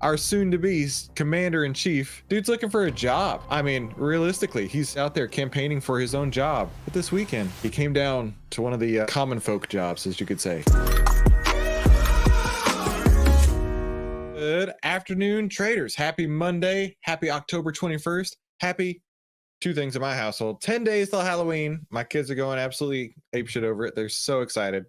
our soon-to-be commander-in-chief, dude's looking for a job. I mean, realistically, he's out there campaigning for his own job. But this weekend, he came down to one of the common folk jobs, as you could say. Good afternoon, traders. Happy Monday. Happy October 21st. Happy two things in my household. 10 days till Halloween. My kids are going absolutely apeshit over it. They're so excited.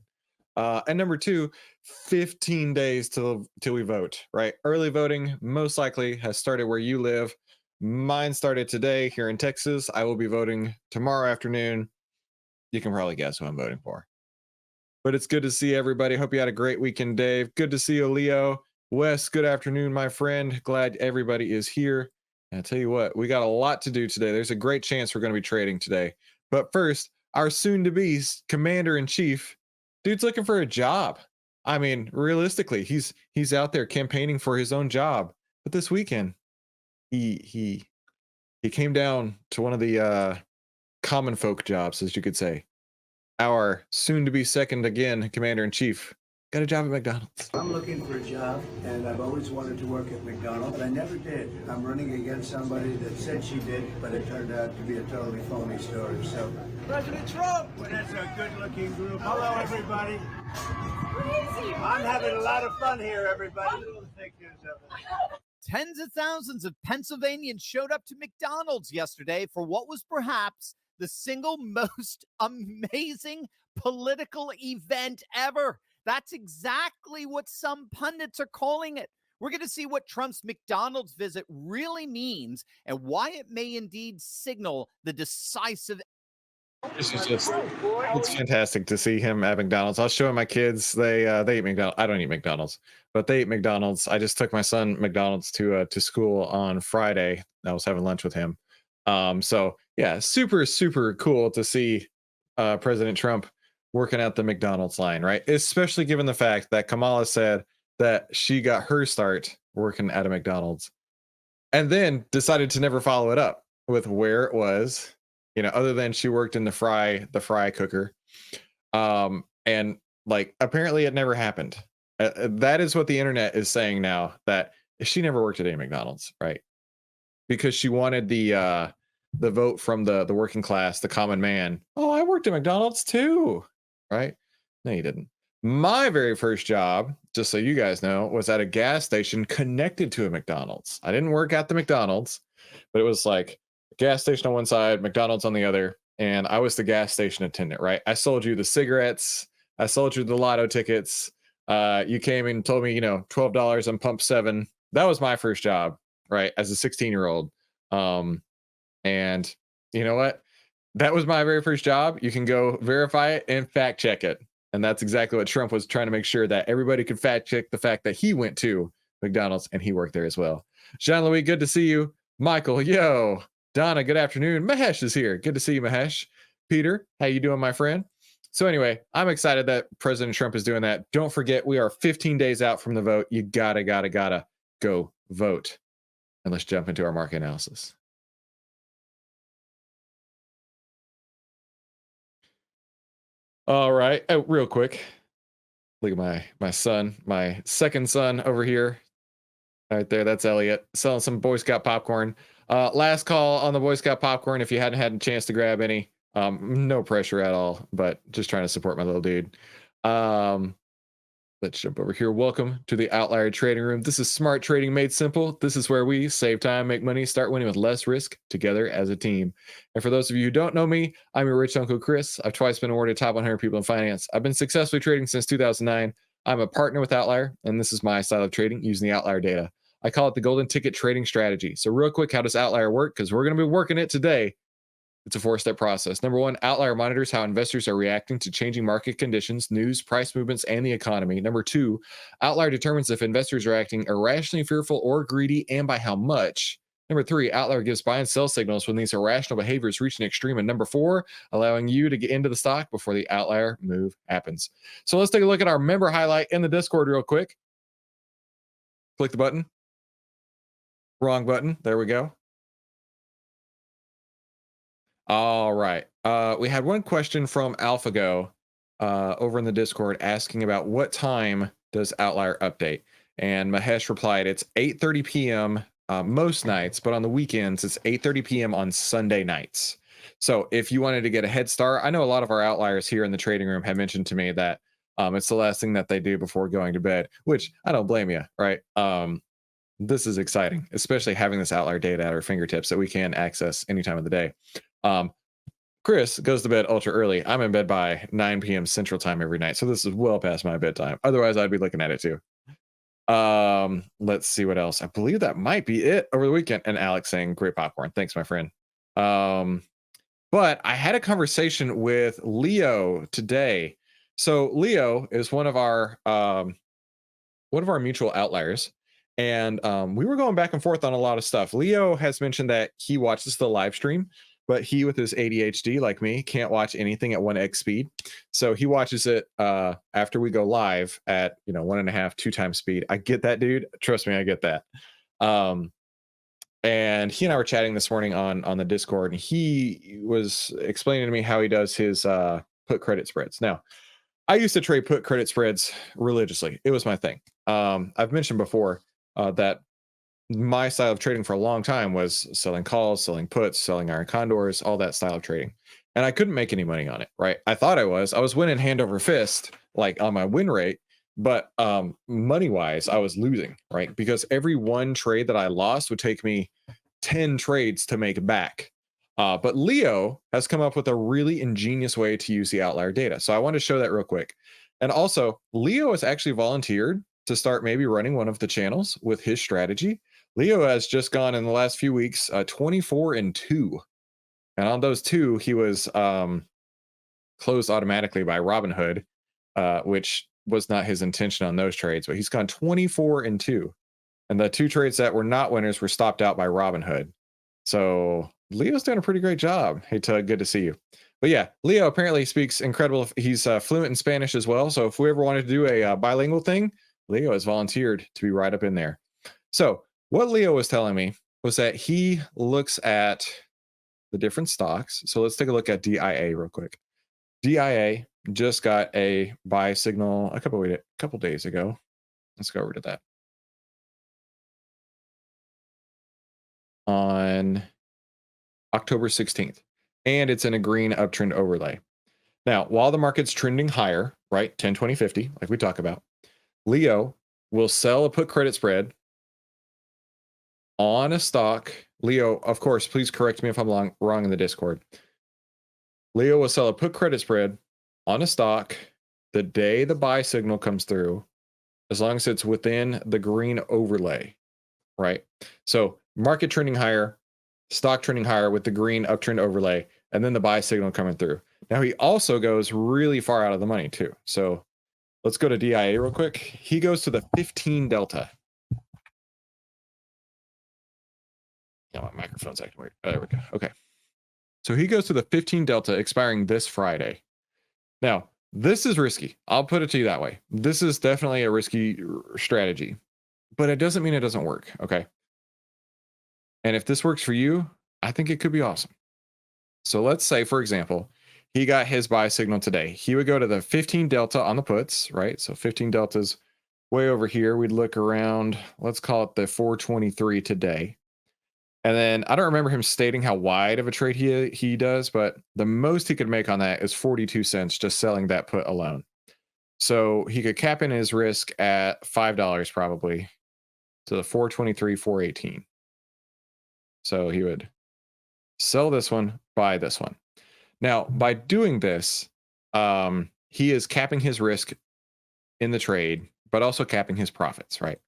And number two, 15 days till we vote, right? Early voting most likely has started where you live. Mine started today here in Texas. I will be voting tomorrow afternoon. You can probably guess who I'm voting for. But it's good to see everybody. Hope you had a great weekend, Dave. Good to see you, Leo. Wes, good afternoon, my friend. Glad everybody is here. And I tell you what, we got a lot to do today. There's a great chance we're going to be trading today. But first, our soon-to-be commander-in-chief, dude's looking for a job. I mean, realistically, he's out there campaigning for his own job. But this weekend, he came down to one of the common folk jobs, as you could say. Our soon-to-be second again commander-in-chief got a job at McDonald's. I'm looking for a job, and I've always wanted to work at McDonald's, but I never did. I'm running against somebody that said she did, but it turned out to be a totally phony story. So, President Trump! Well, that's a good-looking group. Hello, everybody. I'm having a lot of fun here, everybody. Tens of thousands of Pennsylvanians showed up to McDonald's yesterday for what was perhaps the single most amazing political event ever. That's exactly what some pundits are calling it. We're going to see what Trump's McDonald's visit really means and why it may indeed signal the decisive. It's fantastic to see him at McDonald's. I was showing my kids, they eat McDonald's. I don't eat McDonald's, but they eat McDonald's. I just took my son McDonald's to school on Friday. I was having lunch with him. So yeah, super cool to see President Trump working out the McDonald's line, right? Especially given the fact that Kamala said that she got her start working at a McDonald's and then decided to never follow it up with where it was, other than she worked in the fry cooker. And like, apparently it never happened. That is what the internet is saying now, that she never worked at a McDonald's, right? Because she wanted the vote from the working class, the common man. Oh, I worked at McDonald's too. Right? No, you didn't. My very first job, just so you guys know, was at a gas station connected to a McDonald's. I didn't work at the McDonald's, but it was like a gas station on one side, McDonald's on the other, and I was the gas station attendant, right? I sold you the cigarettes, I sold you the lotto tickets. You came and told me, $12 on pump 7. That was my first job, right? As a 16-year-old. And you know what? That was my very first job. You can go verify it and fact check it. And that's exactly what Trump was trying to make sure, that everybody could fact check the fact that he went to McDonald's and he worked there as well. Jean-Louis, good to see you. Michael, yo. Donna, good afternoon. Mahesh is here. Good to see you, Mahesh. Peter, how you doing, my friend? So anyway, I'm excited that President Trump is doing that. Don't forget, we are 15 days out from the vote. You gotta go vote. And let's jump into our market analysis. All right. Oh, real quick. Look at my son, my second son over here. Right there. That's Elliot selling some Boy Scout popcorn. Last call on the Boy Scout popcorn. If you hadn't had a chance to grab any, no pressure at all, but just trying to support my little dude. Let's jump over here. Welcome to the Outlier Trading Room. This is smart trading made simple. This is where we save time, make money, start winning with less risk together as a team. And for those of you who don't know me, I'm your rich uncle Chris. I've twice been awarded top 100 people in finance. I've been successfully trading since 2009. I'm a partner with Outlier, and this is my style of trading using the Outlier data. I call it the golden ticket trading strategy. So real quick, how does Outlier work? Because we're going to be working it today. It's a 4-step process. Number 1, Outlier monitors how investors are reacting to changing market conditions, news, price movements, and the economy. Number 2, Outlier determines if investors are acting irrationally fearful or greedy, and by how much. Number 3, Outlier gives buy and sell signals when these irrational behaviors reach an extreme. And number 4, allowing you to get into the stock before the Outlier move happens. So let's take a look at our member highlight in the Discord real quick. Click the button. Wrong button. There we go. All right. We had one question from AlphaGo over in the Discord asking about what time does Outlier update. And Mahesh replied, it's 8:30 p.m. Most nights, but on the weekends, it's 8:30 p.m. on Sunday nights. So if you wanted to get a head start, I know a lot of our outliers here in the trading room have mentioned to me that it's the last thing that they do before going to bed, which I don't blame you, right? This is exciting, especially having this outlier data at our fingertips that we can access any time of the day. Chris goes to bed ultra early. I'm in bed by 9 p.m. Central Time every night, so this is well past my bedtime. Otherwise, I'd be looking at it too. Let's see what else. I believe that might be it over the weekend. And Alex saying, "Great popcorn, thanks, my friend." But I had a conversation with Leo today. So Leo is one of our mutual outliers, and we were going back and forth on a lot of stuff. Leo has mentioned that he watches the live stream, but he, with his ADHD like me, can't watch anything at 1x speed. So he watches it after we go live at 1.5, 2 times speed. I get that, dude. Trust me, I get that. And he and I were chatting this morning on the Discord, and he was explaining to me how he does his put credit spreads. Now, I used to trade put credit spreads religiously. It was my thing. I've mentioned before that my style of trading for a long time was selling calls, selling puts, selling iron condors, all that style of trading. And I couldn't make any money on it, right? I thought I was winning hand over fist, like on my win rate, but money wise, I was losing, right? Because every one trade that I lost would take me 10 trades to make back. But Leo has come up with a really ingenious way to use the outlier data. So I want to show that real quick. And also, Leo has actually volunteered to start maybe running one of the channels with his strategy. Leo has just gone in the last few weeks 24-2. And on those 2, he was closed automatically by Robinhood, which was not his intention on those trades, but he's gone 24-2. And the 2 trades that were not winners were stopped out by Robinhood. So Leo's doing a pretty great job. Hey, Tug, good to see you. But yeah, Leo apparently speaks incredible. He's fluent in Spanish as well. So if we ever wanted to do a bilingual thing, Leo has volunteered to be right up in there. So what Leo was telling me was that he looks at the different stocks. So let's take a look at DIA real quick. DIA just got a buy signal a couple days ago. Let's go over to that. On October 16th. And it's in a green uptrend overlay. Now, while the market's trending higher, right, 10, 20, 50, like we talk about, Leo will sell a put credit spread on a stock. Leo, of course, please correct me if I'm wrong in the Discord. Leo will sell a put credit spread on a stock the day the buy signal comes through, as long as it's within the green overlay, right? So market trending higher, stock trending higher with the green uptrend overlay, and then the buy signal coming through. Now, he also goes really far out of the money too. So let's go to DIA real quick. He goes to the 15 delta. Yeah, my microphone's acting weird. Oh, there we go. Okay. So he goes to the 15 delta expiring this Friday. Now, this is risky. I'll put it to you that way. This is definitely a risky strategy, but it doesn't mean it doesn't work. Okay. And if this works for you, I think it could be awesome. So let's say, for example, he got his buy signal today. He would go to the 15 delta on the puts, right? So 15 delta's way over here. We'd look around, let's call it the 423 today. And then I don't remember him stating how wide of a trade he does, but the most he could make on that is 42 cents just selling that put alone. So he could cap in his risk at $5 probably to the 423, 418. So he would sell this one, buy this one. Now, by doing this, he is capping his risk in the trade, but also capping his profits, right?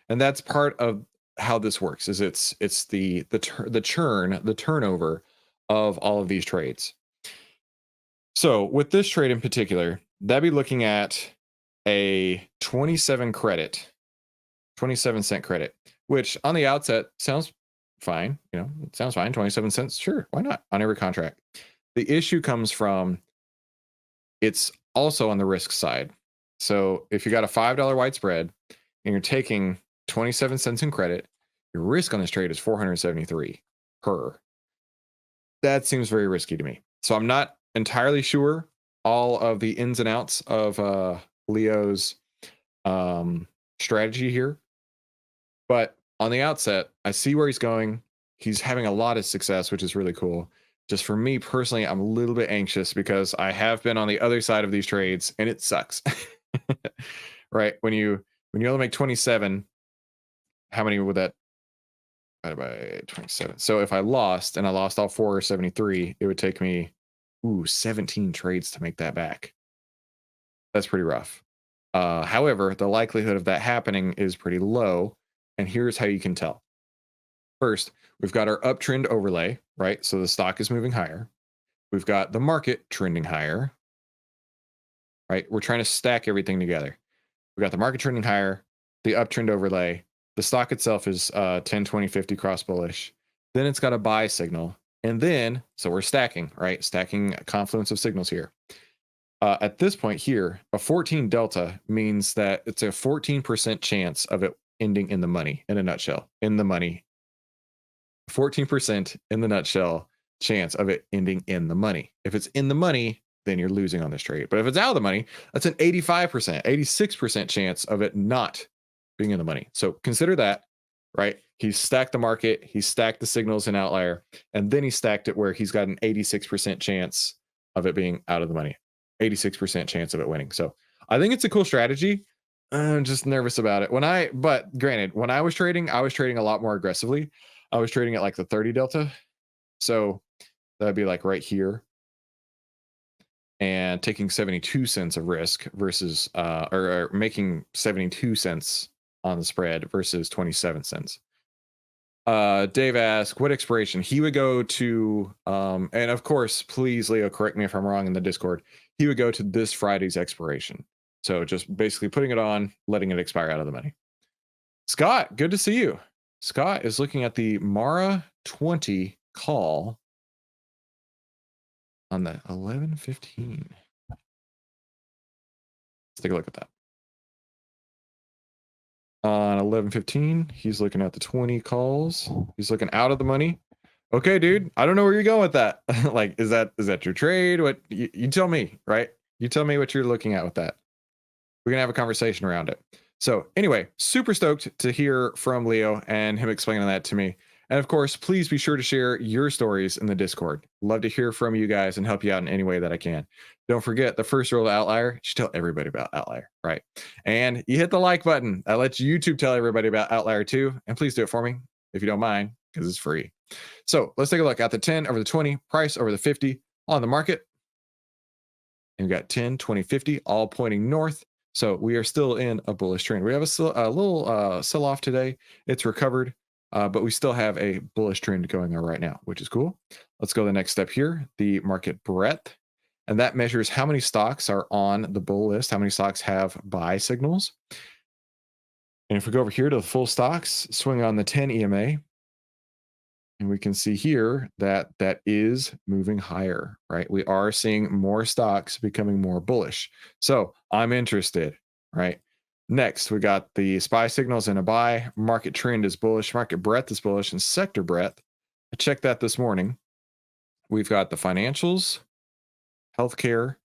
And that's part of how this works. Is it's the turnover of all of these trades. So with this trade in particular, that'd be looking at a 27 cent credit, which on the outset sounds fine. It sounds fine. 27 cents. Sure. Why not on every contract? The issue comes from it's also on the risk side. So if you got a $5 wide spread and you're taking 27 cents in credit, your risk on this trade is 473 per. That seems very risky to me. So I'm not entirely sure all of the ins and outs of Leo's strategy here, But on the outset, I see where he's going. He's having a lot of success, which is really cool. Just for me personally, I'm a little bit anxious because I have been on the other side of these trades and it sucks. Right? When you only make 27, how many would that divided by 27? So if I lost and I lost all 473, it would take me 17 trades to make that back. That's pretty rough. However, the likelihood of that happening is pretty low. And here's how you can tell. First, we've got our uptrend overlay, right? So the stock is moving higher. We've got the market trending higher, right? We're trying to stack everything together. We got the market trending higher, the uptrend overlay. The stock itself is 10, 20, 50 cross bullish. Then it's got a buy signal. And then, so we're stacking, right? Stacking a confluence of signals here. At this point here, a 14 delta means that it's a 14% chance of it ending in the money, in a nutshell, in the money. 14% in the nutshell chance of it ending in the money. If it's in the money, then you're losing on this trade. But if it's out of the money, that's an 85%, 86% chance of it not being in the money. So consider that, right? He's stacked the market, he's stacked the signals in Outlier, and then he stacked it where he's got an 86% chance of it being out of the money, 86% chance of it winning. So I think it's a cool strategy. I'm just nervous about it. But granted, when I was trading a lot more aggressively. I was trading at like the 30 delta. So that'd be like right here. And taking 72 cents of risk versus, or making 72 cents on the spread versus 27 cents. Dave asked, what expiration? He would go to, and of course, please, Leo, correct me if I'm wrong in the Discord. He would go to this Friday's expiration. So just basically putting it on, letting it expire out of the money. Scott, good to see you. Scott is looking at the Mara 20 call on the 11:15. Let's take a look at that. On 11:15, he's looking at the 20 calls. He's looking out of the money. Okay, dude. I don't know where you're going with that. Like, is that your trade? What you tell me, right? You tell me what you're looking at with that. We're gonna have a conversation around it. So anyway, super stoked to hear from Leo and him explaining that to me. And of course, please be sure to share your stories in the Discord. Love to hear from you guys and help you out in any way that I can. Don't forget the first rule of Outlier, you should tell everybody about Outlier, right? And you hit the like button. That lets YouTube tell everybody about Outlier too. And please do it for me if you don't mind, because it's free. So let's take a look at the 10 over the 20, price over the 50 on the market. And we've got 10, 20, 50, all pointing north. So we are still in a bullish trend. We have a little sell-off today. It's recovered, but we still have a bullish trend going on right now, which is cool. Let's go to the next step here, the market breadth. And that measures how many stocks are on the bull list, how many stocks have buy signals. And if we go over here to the full stocks, swing on the 10 EMA, and we can see here that that is moving higher, right? We are seeing more stocks becoming more bullish. So I'm interested, right? Next, we got the SPY signals in a buy. Market trend is bullish. Market breadth is bullish. And sector breadth, I checked that this morning. We've got the financials, healthcare,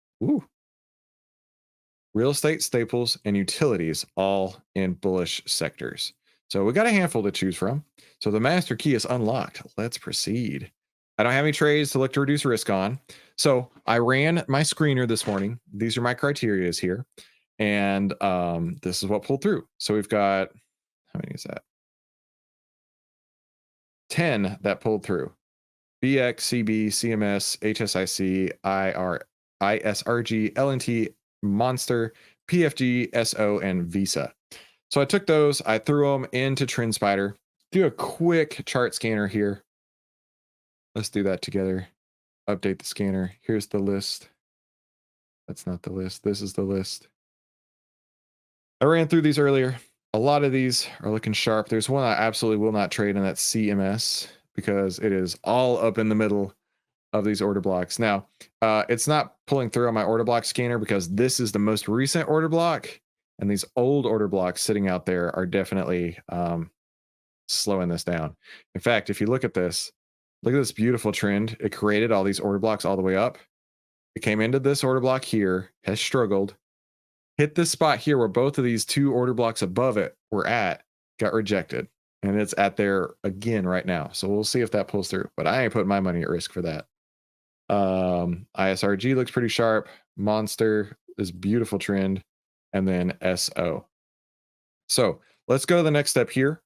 real estate, staples, and utilities all in bullish sectors. So we got a handful to choose from. So the master key is unlocked. Let's proceed. I don't have any trades to look to reduce risk on. So I ran my screener this morning. These are my criterias here. And this is what pulled through. So we've got, how many is that? 10 that pulled through. BX, CB, CMS, HSIC, ISRG, LNT, Monster, PFG, SO, and Visa. So I took those, I threw them into TrendSpider. Do a quick chart scanner here. Let's do that together. Update the scanner. Here's the list. That's not the list. This is the list. I ran through these earlier. A lot of these are looking sharp. There's one I absolutely will not trade, and that's CMS, because it is all up in the middle of these order blocks. Now, it's not pulling through on my order block scanner because this is the most recent order block, and these old order blocks sitting out there are definitely slowing this down. In fact, if you look at this beautiful trend. It created all these order blocks all the way up. It came into this order block here, has struggled, hit this spot here where both of these two order blocks above it were at, got rejected. And it's at there again right now. So we'll see if that pulls through. But I ain't putting my money at risk for that. ISRG looks pretty sharp. Monster, this beautiful trend. And then SO. So let's go to the next step here.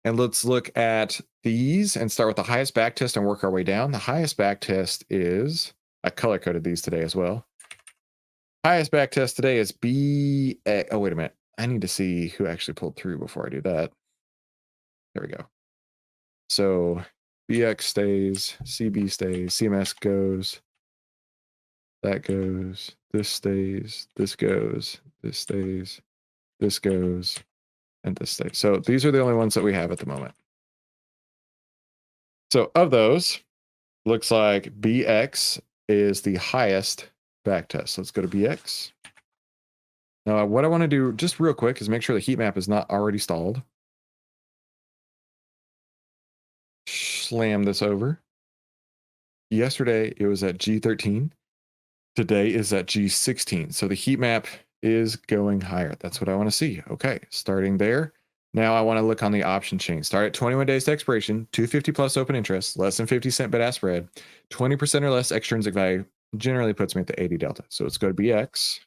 And let's look at these and start with the highest back test and work our way down. The highest back test is, I color coded these today as well. Highest back test today is B. Oh, wait a minute. I need to see who actually pulled through before I do that. There we go. So BX stays, CB stays, CMS goes, that goes, this stays, this goes, this stays, this goes, and this stays. So these are the only ones that we have at the moment. So of those, looks like BX is the highest back test. Let's go to BX. Now, what I want to do just real quick is make sure the heat map is not already stalled. Slam this over. Yesterday, it was at G13. Today is at G16. So the heat map is going higher. That's what I want to see. Okay, starting there. Now I want to look on the option chain. Start at 21 days to expiration, 250 plus open interest, less than 50-cent bid-ask spread, 20% or less extrinsic value. Generally puts me at the 80 delta. So let's go to BX.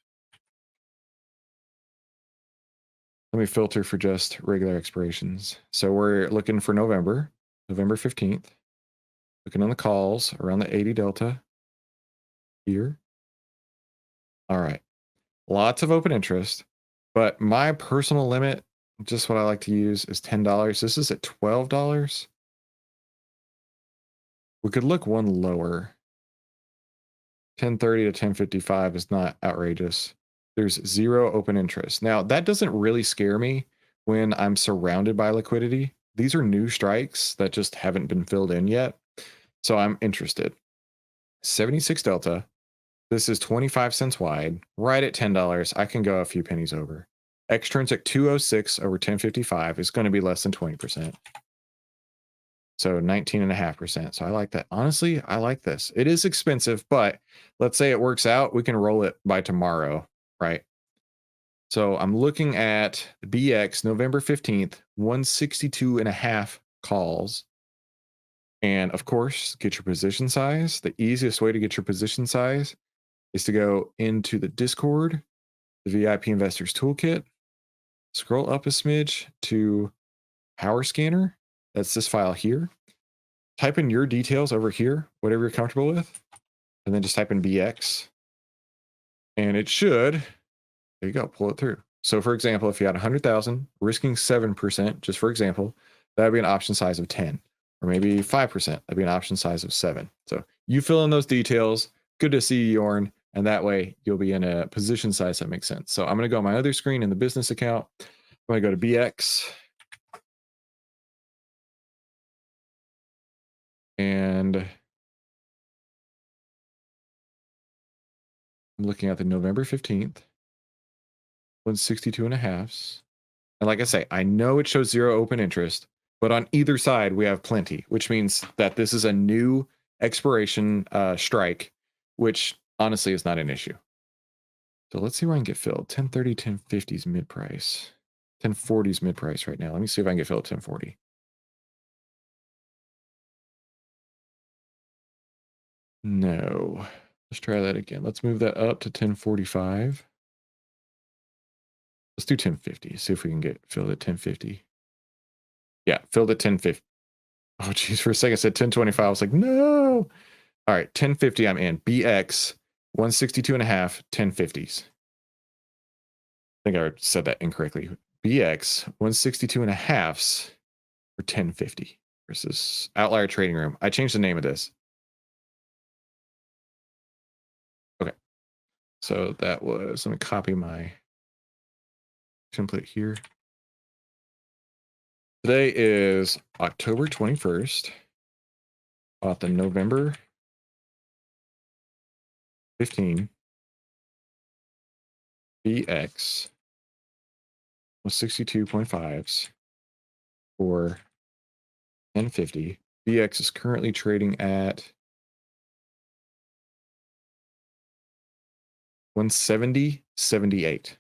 Let me filter for just regular expirations. So we're looking for November 15th. Looking on the calls around the 80 delta here. All right. Lots of open interest, but my personal limit, just what I like to use, is $10. This is at $12. We could look one lower. 1030 to 1055 is not outrageous. There's zero open interest. Now, that doesn't really scare me when I'm surrounded by liquidity. These are new strikes that just haven't been filled in yet. So I'm interested. 76 delta. This is 25 cents wide, right at $10. I can go a few pennies over. Extrinsic 206 over 1055 is going to be less than 20%. So 19.5%. So I like that. Honestly, I like this. It is expensive, but let's say it works out. We can roll it by tomorrow, right? So I'm looking at BX November 15th, 162.5 calls. And of course, get your position size. The easiest way to get your position size is to go into the Discord, the VIP Investors Toolkit, scroll up a smidge to Power Scanner. That's this file here. Type in your details over here, whatever you're comfortable with, and then just type in BX. And it should, there you go, pull it through. So for example, if you had 100,000, risking 7%, just for example, that would be an option size of 10, or maybe 5%, that'd be an option size of 7. So you fill in those details. Good to see you, Yorn. And that way you'll be in a position size that makes sense. So I'm going to go on my other screen in the business account. I'm going to go to BX. And I'm looking at the November 15th, 162.5. And like I say, I know it shows zero open interest, but on either side we have plenty, which means that this is a new expiration strike, which honestly is not an issue. So let's see where I can get filled. 1030, 1050's mid price. 1040's mid price right now. Let me see if I can get filled at 1040. No. Let's try that again. Let's move that up to 1045. Let's do 1050. See if we can get filled at 1050. Yeah, filled at 1050. Oh, geez. For a second, I said 1025. I was like, no. All right, 1050, I'm in. BX, 162.5, 1050s. I think I said that incorrectly. BX, 162.5s for 1050 versus Outlier Trading Room. I changed the name of this. Okay. So that was, let me copy my template here. Today is October 21st. Bought the November 15 BX with 62.5s for 1050. BX is currently trading at 170.78.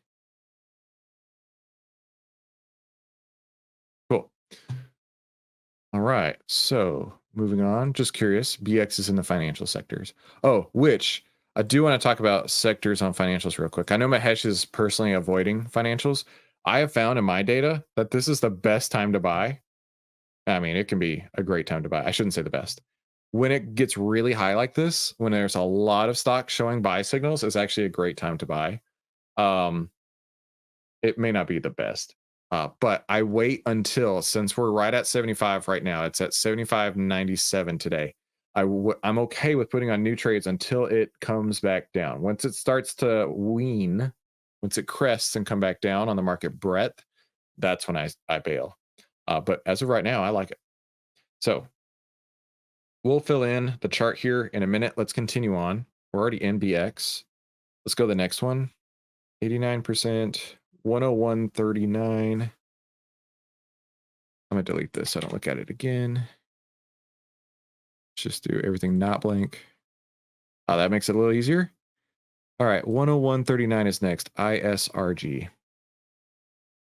right. So moving on, just curious, BX is in the financial sectors. Oh, which I do want to talk about sectors on financials real quick. I know Mahesh is personally avoiding financials. I have found in my data that this is the best time to buy. I mean, it can be a great time to buy. I shouldn't say the best. When it gets really high like this, when there's a lot of stocks showing buy signals, it's actually a great time to buy. It may not be the best, but I wait until, since we're right at 75 right now, it's at 75.97 today. I'm okay with putting on new trades until it comes back down. Once it starts to wean, once it crests and come back down on the market breadth, that's when I bail. But as of right now, I like it. So we'll fill in the chart here in a minute. Let's continue on. We're already in BX. Let's go to the next one. 89%, 101.39. I'm going to delete this so I don't look at it again. Let's just do everything not blank. Oh, that makes it a little easier. All right, 101.39 is next. ISRG.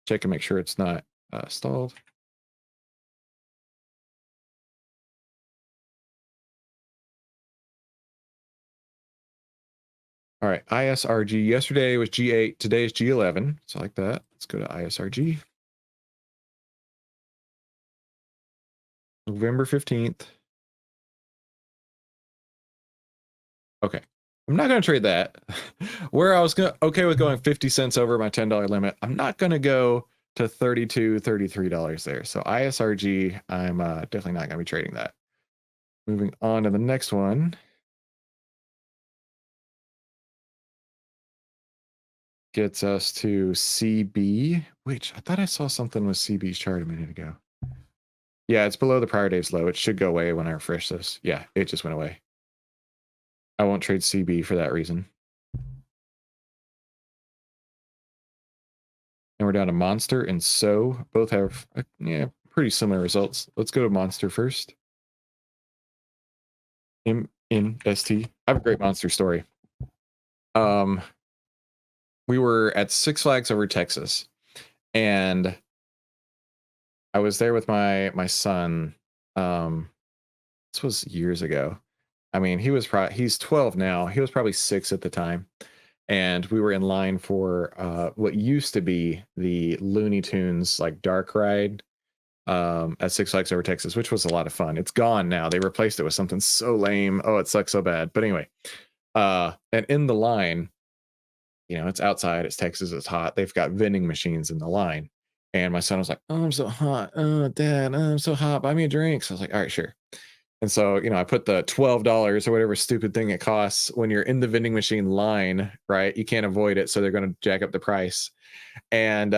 Check and make sure it's not stalled. All right, ISRG. Yesterday was G8. Today is G11. So like that. Let's go to ISRG. November 15th. Okay. I'm not going to trade that. Where I was okay with going 50 cents over my $10 limit, I'm not going to go to $32, $33 there. So ISRG, I'm definitely not going to be trading that. Moving on to the next one. Gets us to CB, which I thought I saw something with CB's chart a minute ago. Yeah, it's below the prior day's low. It should go away when I refresh this. Yeah, it just went away. I won't trade CB for that reason. And we're down to Monster and So. Both have pretty similar results. Let's go to Monster first. MNST. I have a great Monster story. We were at Six Flags over Texas, and I was there with my son. This was years ago. I mean, he's 12 now. He was probably 6 at the time. And we were in line for what used to be the Looney Tunes like dark ride at Six Flags over Texas, which was a lot of fun. It's gone now. They replaced it with something so lame. Oh, it sucks so bad. But anyway, and in the line, it's outside, it's Texas, it's hot. They've got vending machines in the line. And my son was like, "Oh, I'm so hot. Oh, Dad, I'm so hot. Buy me a drink." So I was like, "All right, sure." And so, I put the $12 or whatever stupid thing it costs when you're in the vending machine line, right? You can't avoid it. So they're going to jack up the price. And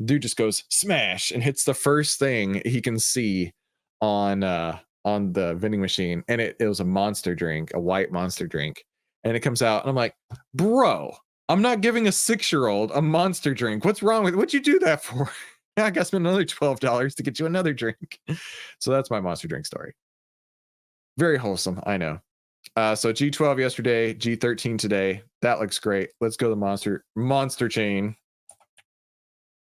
dude just goes smash and hits the first thing he can see on the vending machine. And it was a Monster drink, a white Monster drink. And it comes out and I'm like, "Bro, I'm not giving a 6-year-old a Monster drink. What's wrong with what'd you do that for?" I got to spend another $12 to get you another drink. So that's my Monster drink story. Very wholesome, I know. So G12 yesterday, G13 today. That looks great. Let's go to Monster Chain.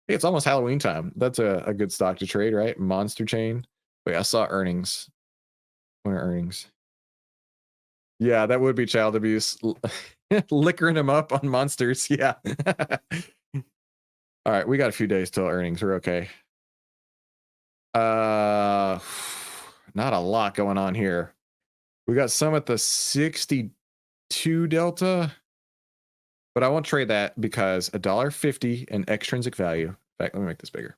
Hey, it's almost Halloween time. That's a good stock to trade, right? Monster Chain. Wait, I saw earnings. What are earnings? Yeah, that would be child abuse. Liquoring them up on monsters. Yeah. All right, we got a few days till earnings. We're okay. Not a lot going on here. We got some at the 62 delta, but I won't trade that because $1.50 in extrinsic value. In fact, let me make this bigger.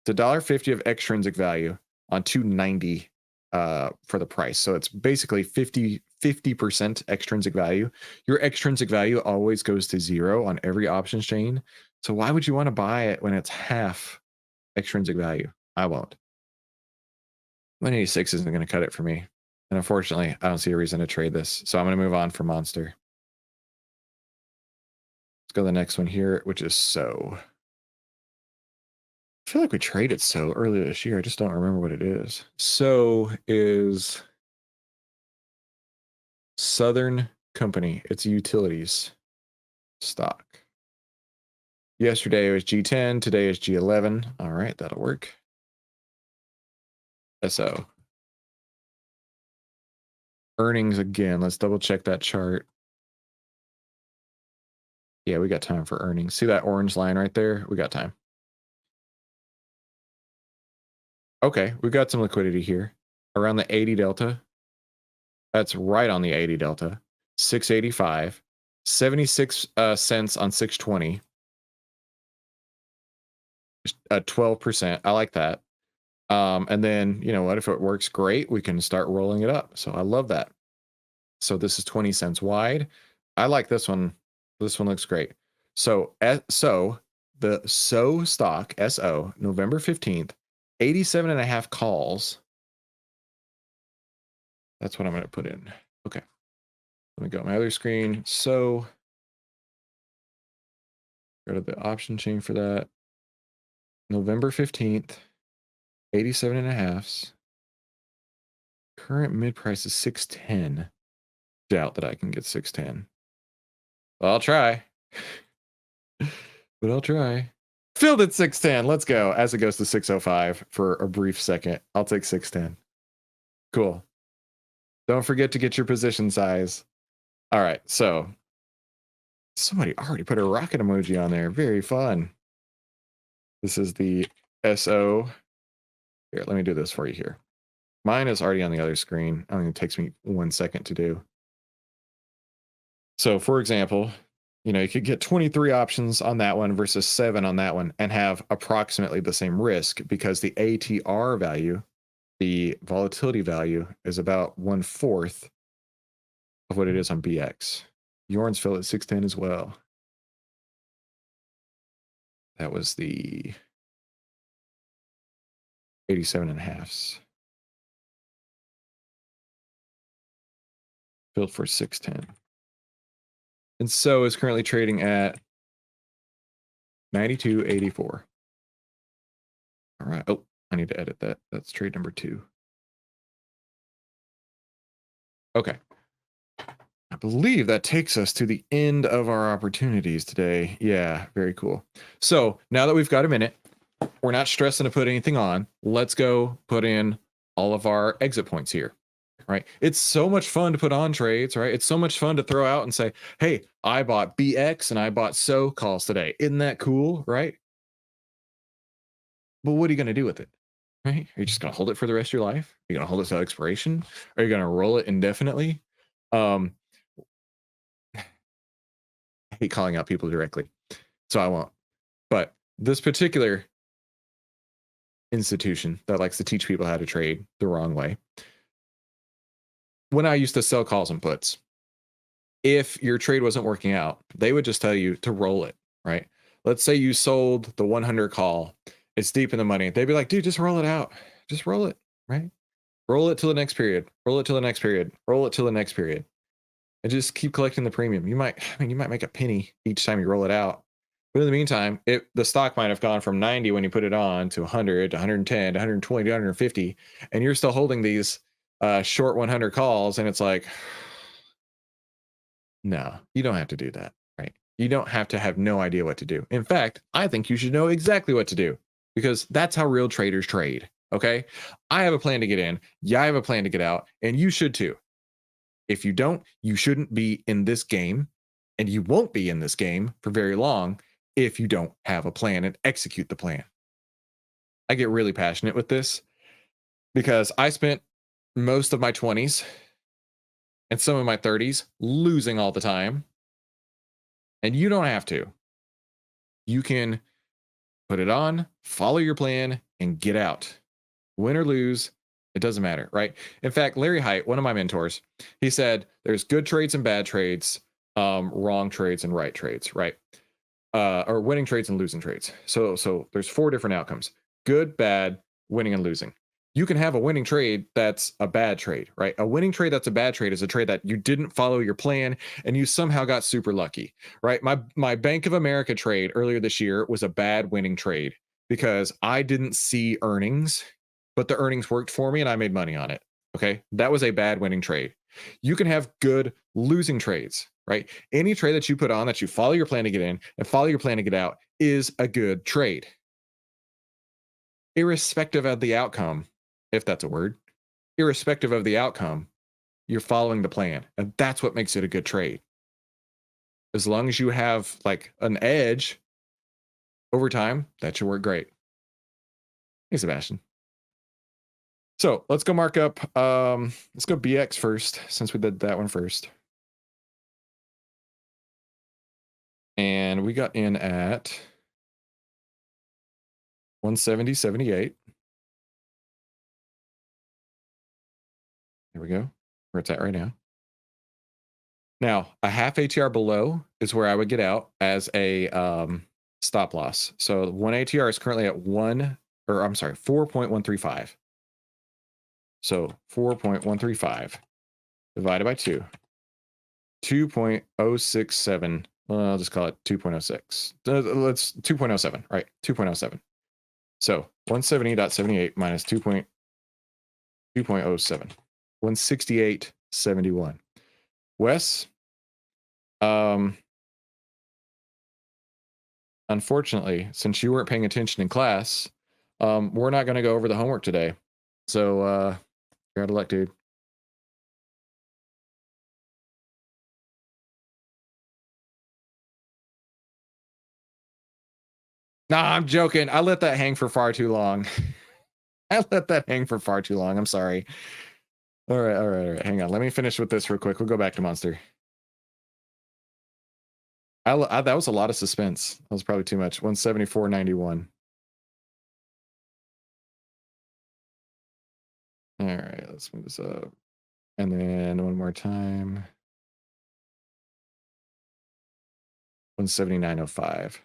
It's $1.50 of extrinsic value on 290 for the price. So it's basically 50% extrinsic value. Your extrinsic value always goes to 0 on every options chain. So why would you want to buy it when it's half extrinsic value? I won't. 186 isn't going to cut it for me. And unfortunately, I don't see a reason to trade this. So I'm going to move on for Monster. Let's go to the next one here, which is So. I feel like we traded So earlier this year. I just don't remember what it is. So is Southern Company. It's a utilities stock. Yesterday it was G10. Today is G11. All right, that'll work. SO. Earnings again. Let's double check that chart. Yeah, we got time for earnings. See that orange line right there? We got time. Okay, we got some liquidity here. Around the 80 delta. That's right on the 80 delta. 685. 76 cents on 620. 12%. I like that. And then, you know what? If it works great, we can start rolling it up. So I love that. So this is 20 cents wide. I like this one. This one looks great. So the SO stock, SO, November 15th, 87.5 calls. That's what I'm going to put in. Okay. Let me go to my other screen. So go to the option chain for that. November 15th, 87.5. Current mid price is 610. Doubt that I can get 610. Well, I'll try. But I'll try. Filled at 610. Let's go. As it goes to 605 for a brief second. I'll take 610. Cool. Don't forget to get your position size. All right. So somebody already put a rocket emoji on there. Very fun. This is the SO. Here, let me do this for you here. Mine is already on the other screen. I mean, it takes me 1 second to do. So for example, you know, you could get 23 options on that one versus 7 on that one and have approximately the same risk because the ATR value, the volatility value, is about 1/4 of what it is on BX. Yorn's filled at 610 as well. That was the 87.5s. Filled for 610. And so is currently trading at 92.84. All right. Oh, I need to edit that. That's trade number 2. Okay. I believe that takes us to the end of our opportunities today. Yeah, very cool. So now that we've got a minute, we're not stressing to put anything on. Let's go put in all of our exit points here. Right? It's so much fun to put on trades, right? It's so much fun to throw out and say, hey, I bought BX and I bought SO calls today. Isn't that cool, right? But what are you going to do with it? Right? Are you just going to hold it for the rest of your life? Are you going to hold it till expiration? Are you going to roll it indefinitely? I hate calling out people directly, so I won't. But this particular institution that likes to teach people how to trade the wrong way, when I used to sell calls and puts, if your trade wasn't working out, they would just tell you to roll it, right? Let's say you sold the 100 call. It's deep in the money. They'd be like, dude, just roll it out. Just roll it, right? Roll it till the next period. Roll it till the next period. Roll it till the next period. And just keep collecting the premium. You might make a penny each time you roll it out. But in the meantime, the stock might have gone from 90 when you put it on to 100 to 110 to 120 to 150, and you're still holding these short 100 calls, and it's like, no, you don't have to do that, right? You don't have to have no idea what to do. In fact, I think you should know exactly what to do because that's how real traders trade, okay? I have a plan to get in. Yeah, I have a plan to get out, and you should too. If you don't, you shouldn't be in this game, and you won't be in this game for very long if you don't have a plan and execute the plan. I get really passionate with this because I spent most of my 20s and some of my 30s losing all the time. And you don't have to. You can put it on, follow your plan, and get out. Win or lose, it doesn't matter, right? In fact, Larry Hite, one of my mentors, he said there's good trades and bad trades, wrong trades and right trades, right? Or winning trades and losing trades. So there's 4 different outcomes: good, bad, winning, and losing. You can have a winning trade that's a bad trade, right? A winning trade that's a bad trade is a trade that you didn't follow your plan and you somehow got super lucky, right? My Bank of America trade earlier this year was a bad winning trade because I didn't see earnings, but the earnings worked for me and I made money on it. Okay, that was a bad winning trade. You can have good losing trades, right? Any trade that you put on that you follow your plan to get in and follow your plan to get out is a good trade. Irrespective of the outcome, if that's a word, irrespective of the outcome, you're following the plan. And that's what makes it a good trade. As long as you have like an edge over time, that should work great. Hey, Sebastian. So let's go mark up. Let's go BX first, since we did that one first. And we got in at 170.78. There we go. Where it's at right now. Now, a half ATR below is where I would get out as a stop loss. So one ATR is currently at 4.135. So 4.135 divided by 2. 2.067. Well, I'll just call it 2.06. Let's 2.07, right? 2.07. So 170.78 minus 2.07. 168.71. Wes, unfortunately, since you weren't paying attention in class, we're not going to go over the homework today. So you're out of luck, dude. Nah, I'm joking. I let that hang for far too long. I let that hang for far too long. I'm sorry. All right. Hang on. Let me finish with this real quick. We'll go back to Monster. That was a lot of suspense. That was probably too much. 174.91. All right, let's move this up. And then one more time. 179.05.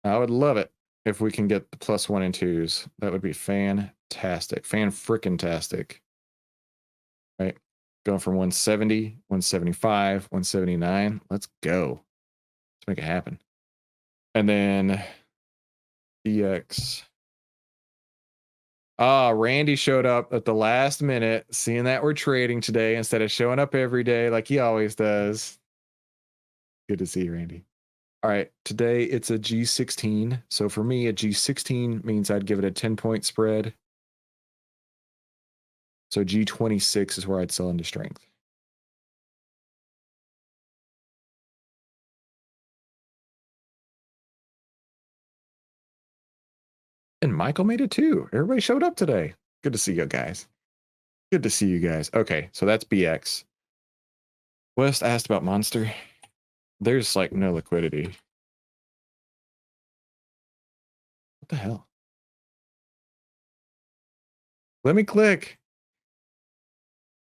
I would love it if we can get the +1 and 2s. That would be fantastic. Fan-frickin-tastic. Right? Going from 170, 175, 179. Let's go. Let's make it happen. And then EX. Randy showed up at the last minute, seeing that we're trading today instead of showing up every day like he always does. Good to see you, Randy. All right, today it's a G16. So for me, a G16 means I'd give it a 10-point spread. So G26 is where I'd sell into strength. And Michael made it too. Everybody showed up today. Good to see you guys. Good to see you guys. Okay, so that's BX. West asked about Monster. There's like no liquidity. What the hell? Let me click.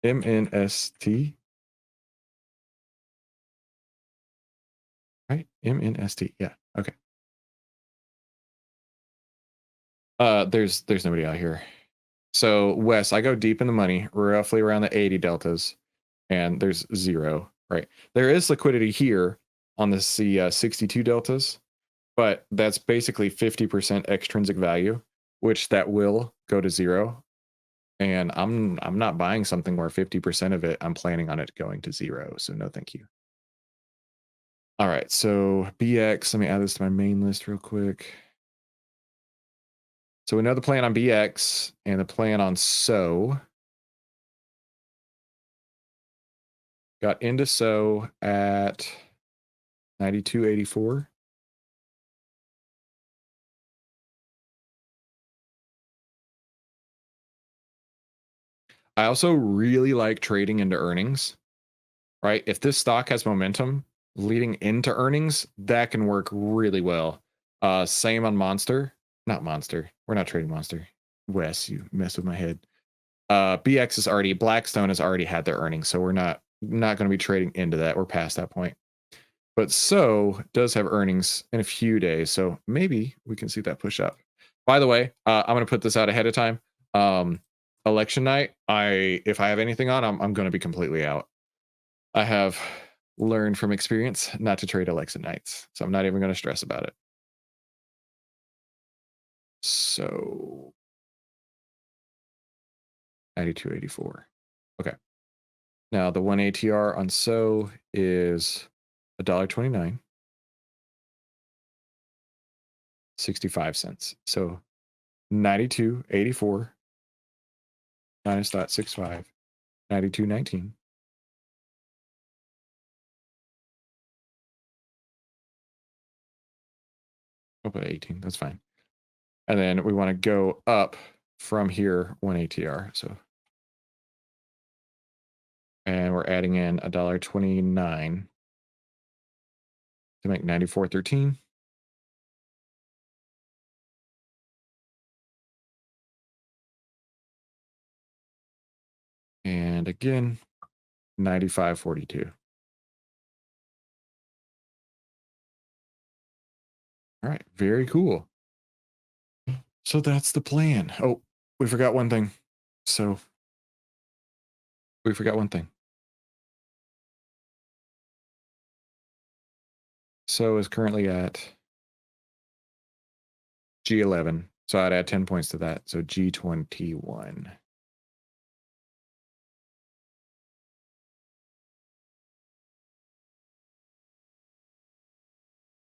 MNST. Right? MNST. Yeah. Okay. There's nobody out here. So Wes, I go deep in the money, roughly around the 80 deltas, and there's 0. Right. There is liquidity here on the 62 deltas, but that's basically 50% extrinsic value, which that will go to 0. And I'm not buying something where 50% of it, I'm planning on it going to 0. So no, thank you. All right, so BX, let me add this to my main list real quick. So we know the plan on BX and the plan on SO. Got into SO at 92.84. I also really like trading into earnings, right? If this stock has momentum leading into earnings, that can work really well. Same on Monster. Not Monster. We're not trading Monster. Wes, you mess with my head. BX is already, Blackstone has already had their earnings, so we're not going to be trading into that. We're past that point. But SO does have earnings in a few days, so maybe we can see that push up. By the way, I'm going to put this out ahead of time. Election night, if I have anything on, I'm going to be completely out. I have learned from experience not to trade election nights, so I'm not even going to stress about it. So 92.84. Okay. Now the 1 ATR on SO is $1.29. 65 cents. So 92.84 minus 0.65, 92.19. I'll put 18. That's fine. And then we want to go up from here 1 ATR. So, and we're adding in $1.29 to make 94.13. And again, 95.42. All right, very cool. So that's the plan. Oh, we forgot one thing. So we forgot one thing. So is currently at G11. So I'd add 10 points to that. So G21.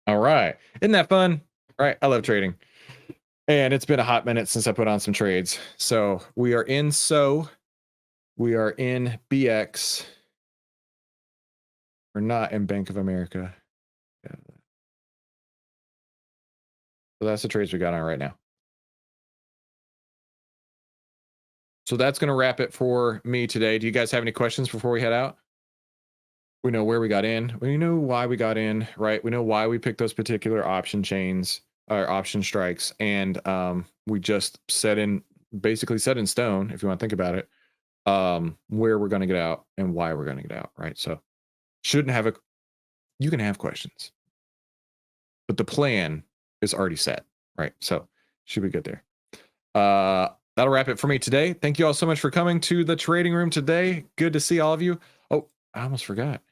All right. Isn't that fun? Right. I love trading. And it's been a hot minute since I put on some trades. So we are in we are in BX. We're not in Bank of America. Yeah. So that's the trades we got on right now. So that's going to wrap it for me today. Do you guys have any questions before we head out? We know where we got in. We know why we got in, right? We know why we picked those particular option chains or option strikes. And we just basically set in stone, if you want to think about it, where we're going to get out and why we're going to get out, right? So you can have questions, but the plan is already set, right? So should be good there. That'll wrap it for me today. Thank you all so much for coming to the trading room today. Good to see all of you. Oh, I almost forgot.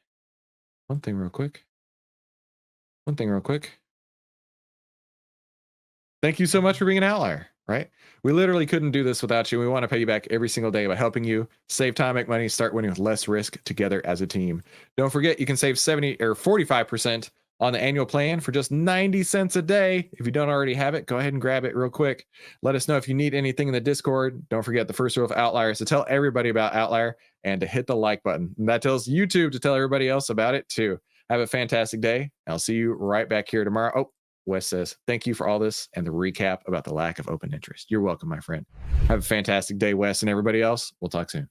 One thing real quick. Thank you so much for being an outlier, right? We literally couldn't do this without you. We want to pay you back every single day by helping you save time, make money, start winning with less risk together as a team. Don't forget, you can save 70 or 45% on the annual plan for just 90 cents a day. If you don't already have it, go ahead and grab it real quick. Let us know if you need anything in the Discord. Don't forget the first rule of Outlier is to tell everybody about Outlier and to hit the like button. And that tells YouTube to tell everybody else about it too. Have a fantastic day. I'll see you right back here tomorrow. Oh, Wes says, thank you for all this and the recap about the lack of open interest. You're welcome, my friend. Have a fantastic day, Wes, and everybody else. We'll talk soon.